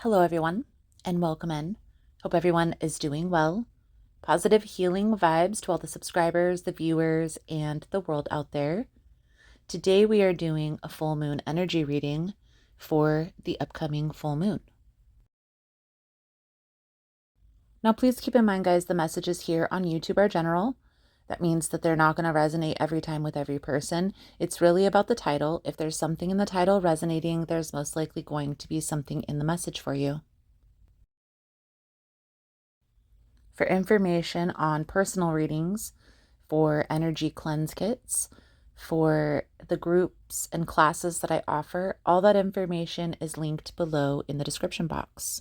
Hello, everyone, and welcome in. Hope everyone is doing well. Positive healing vibes to all the subscribers, the viewers, and the world out there. Today, we are doing a full moon energy reading for the upcoming full moon. Now, please keep in mind, guys, the messages here on YouTube are general. That means that they're not going to resonate every time with every person. It's really about the title. If there's something in the title resonating, there's most likely going to be something in the message for you. For information on personal readings, for energy cleanse kits, for the groups and classes that I offer, all that information is linked below in the description box.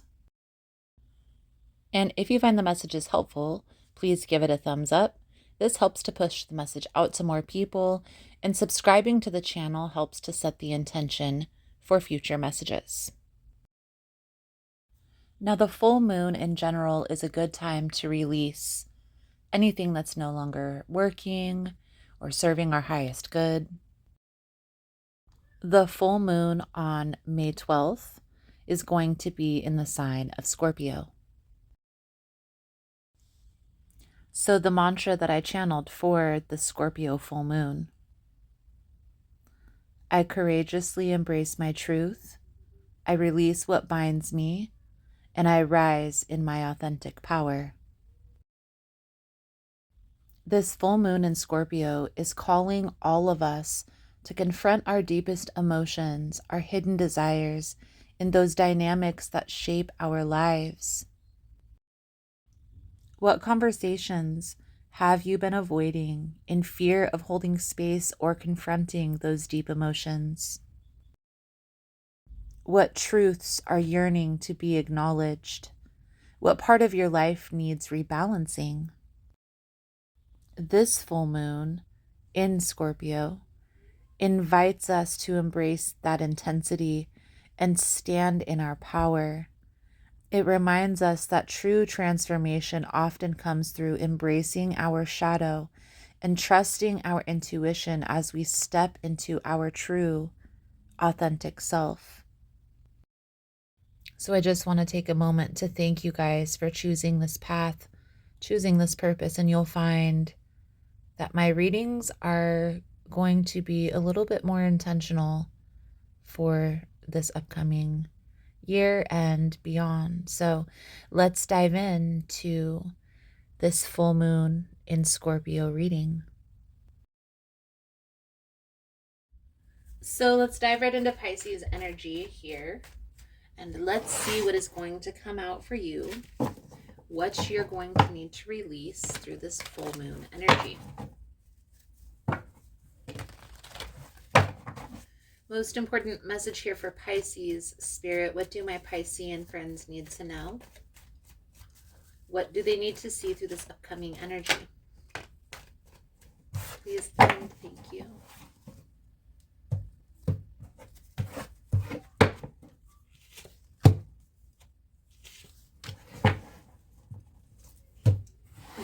And if you find the messages helpful, please give it a thumbs up. This helps to push the message out to more people, and subscribing to the channel helps to set the intention for future messages. Now, the full moon in general is a good time to release anything that's no longer working or serving our highest good. The full moon on May 12th is going to be in the sign of Scorpio. So the mantra that I channeled for the Scorpio full moon: I courageously embrace my truth, I release what binds me, and I rise in my authentic power. This full moon in Scorpio is calling all of us to confront our deepest emotions, our hidden desires, and those dynamics that shape our lives. What conversations have you been avoiding in fear of holding space or confronting those deep emotions? What truths are yearning to be acknowledged? What part of your life needs rebalancing? This full moon in Scorpio invites us to embrace that intensity and stand in our power. It reminds us that true transformation often comes through embracing our shadow and trusting our intuition as we step into our true, authentic self. So I just want to take a moment to thank you guys for choosing this path, choosing this purpose, and you'll find that my readings are going to be a little bit more intentional for this upcoming year and beyond. So let's dive into this full moon in Scorpio reading. So let's dive right into Pisces energy here, and let's see what is going to come out for you, what you're going to need to release through this full moon energy. Most important message here for Pisces, Spirit. What do my Piscean friends need to know? What do they need to see through this upcoming energy? Please and thank you.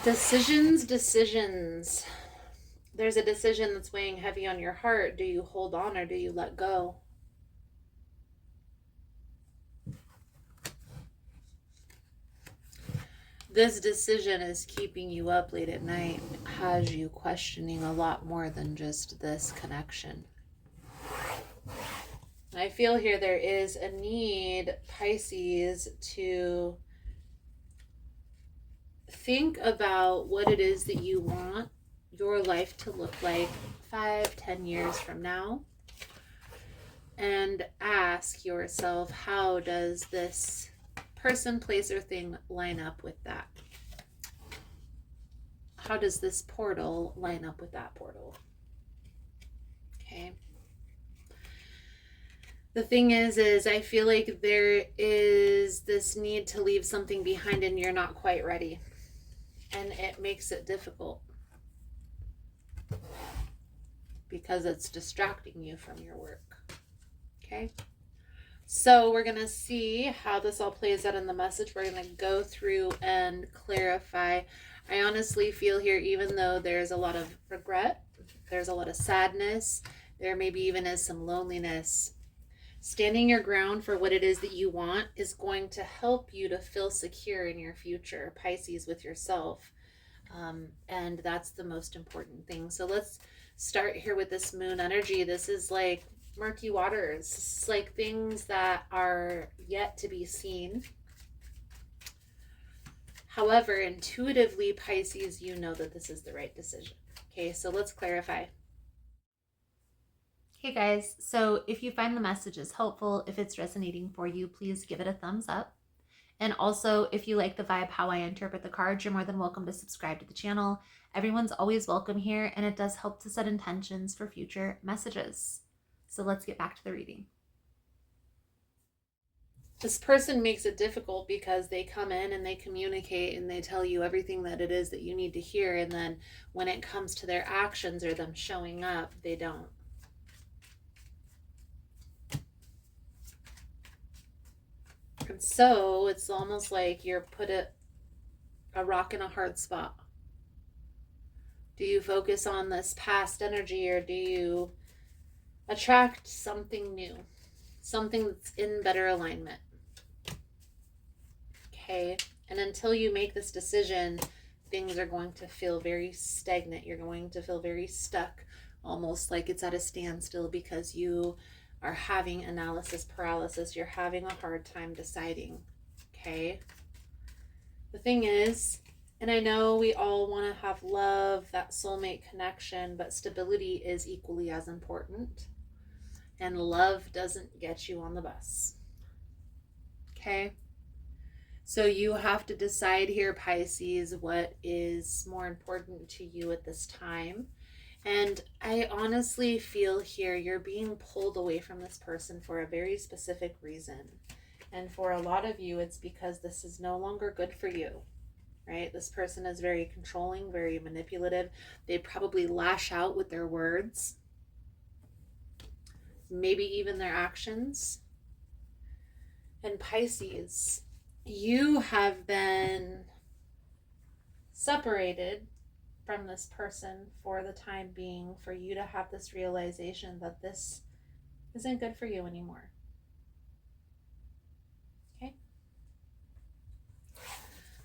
Decisions. There's a decision that's weighing heavy on your heart. Do you hold on or do you let go? This decision is keeping you up late at night, has you questioning a lot more than just this connection. I feel here there is a need, Pisces, to think about what it is that you want your life to look like 5-10 years from now, and ask yourself, how does this person, place, or thing line up with that? How does this portal line up with that portal? Okay. The thing is I feel like there is this need to leave something behind and you're not quite ready. And it makes it difficult because it's distracting you from your work. Okay? So we're going to see how this all plays out in the message. We're going to go through and clarify. I honestly feel here, even though there's a lot of regret, there's a lot of sadness, there maybe even is some loneliness, Standing your ground for what it is that you want is going to help you to feel secure in your future, Pisces, with yourself. And that's the most important thing. So let's start here with this moon energy. This is like murky waters. This is like things that are yet to be seen. However, intuitively, Pisces, you know that this is the right decision. Okay, so let's clarify. Hey guys, so if you find the messages helpful, if it's resonating for you, please give it a thumbs up. And also, if you like the vibe, how I interpret the cards, you're more than welcome to subscribe to the channel. Everyone's always welcome here, and it does help to set intentions for future messages. So let's get back to the reading. This person makes it difficult because they come in and they communicate and they tell you everything that it is that you need to hear. And then when it comes to their actions or them showing up, they don't. And so it's almost like you're put a rock in a hard spot. Do you focus on this past energy, or do you attract something new, something that's in better alignment? Okay, and until you make this decision, things are going to feel very stagnant. You're going to feel very stuck, almost like it's at a standstill, because you are having analysis paralysis. You're having a hard time deciding. Okay, the thing is, and I know we all want to have love, that soulmate connection, but stability is equally as important. And love doesn't get you on the bus. Okay? So you have to decide here, Pisces, what is more important to you at this time. And I honestly feel here you're being pulled away from this person for a very specific reason. And for a lot of you, it's because this is no longer good for you. Right? This person is very controlling, very manipulative. They probably lash out with their words, maybe even their actions. And Pisces, you have been separated from this person for the time being, for you to have this realization that this isn't good for you anymore. Okay?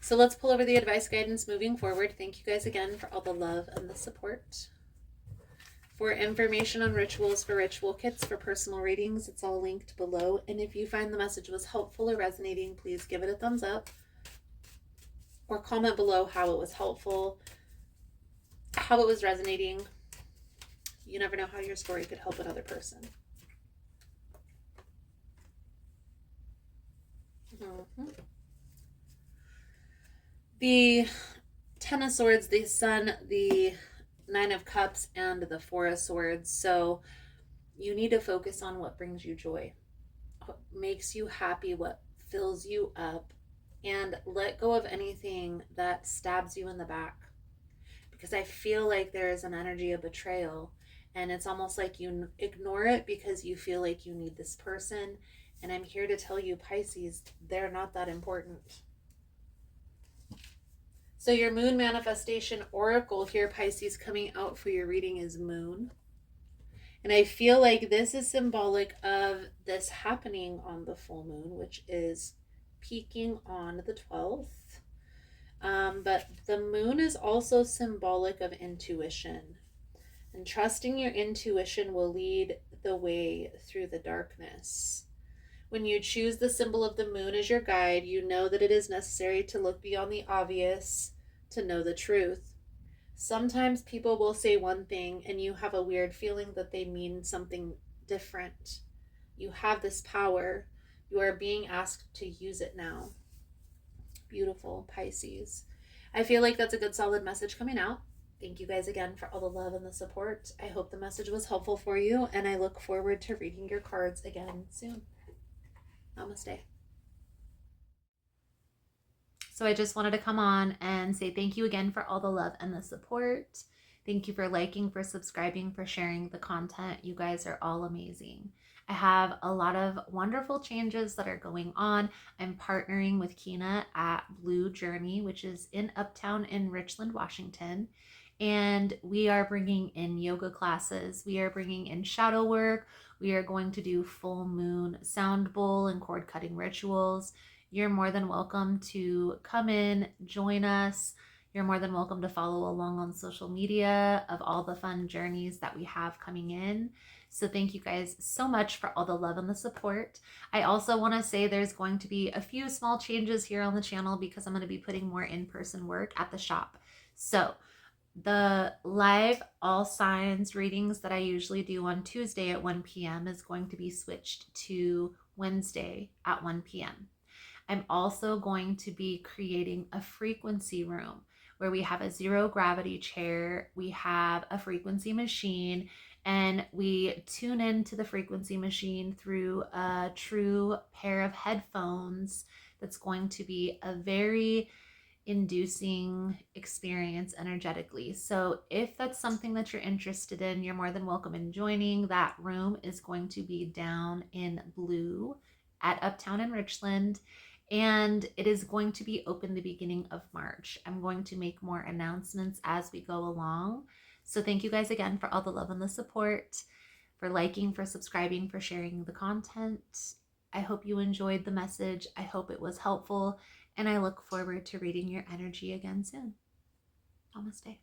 So let's pull over the advice guidance moving forward. Thank you guys again for all the love and the support. For information on rituals, for ritual kits, for personal readings, it's all linked below. And if you find the message was helpful or resonating, please give it a thumbs up. Or comment below how it was helpful, how it was resonating. You never know how your story could help another person. The Ten of Swords, the Sun, the Nine of Cups, and the Four of Swords. So you need to focus on what brings you joy, what makes you happy, what fills you up, and let go of anything that stabs you in the back. Because I feel like there is an energy of betrayal, and it's almost like you ignore it because you feel like you need this person. And I'm here to tell you, Pisces, they're not that important. So your moon manifestation oracle here, Pisces, coming out for your reading is moon. And I feel like this is symbolic of this happening on the full moon, which is peaking on the 12th. But the moon is also symbolic of intuition. And trusting your intuition will lead the way through the darkness. When you choose the symbol of the moon as your guide, you know that it is necessary to look beyond the obvious to know the truth. Sometimes people will say one thing and you have a weird feeling that they mean something different. You have this power. You are being asked to use it now. Beautiful, Pisces. I feel like that's a good solid message coming out. Thank you guys again for all the love and the support. I hope the message was helpful for you, and I look forward to reading your cards again soon. Namaste. So I just wanted to come on and say thank you again for all the love and the support. Thank you for liking, for subscribing, for sharing the content. You guys are all amazing. I have a lot of wonderful changes that are going on. I'm partnering with Kina at Blue Journey, which is in Uptown in Richland, Washington. And we are bringing in yoga classes. We are bringing in shadow work. We are going to do full moon sound bowl and cord cutting rituals. You're more than welcome to come in, join us. You're more than welcome to follow along on social media of all the fun journeys that we have coming in. So thank you guys so much for all the love and the support. I also want to say there's going to be a few small changes here on the channel because I'm going to be putting more in-person work at the shop. So the live all signs readings that I usually do on Tuesday at 1 p.m. is going to be switched to Wednesday at 1 p.m. I'm also going to be creating a frequency room where we have a zero gravity chair, we have a frequency machine, and we tune into the frequency machine through a true pair of headphones that's going to be a very inducing experience energetically. So if that's something that you're interested in, you're more than welcome in joining. That room is going to be down in blue at Uptown in Richland, and it is going to be open the beginning of March. I'm going to make more announcements as we go along. So thank you guys again for all the love and the support, for liking, for subscribing, for sharing the content. I hope you enjoyed the message. I hope it was helpful, and I look forward to reading your energy again soon. Namaste.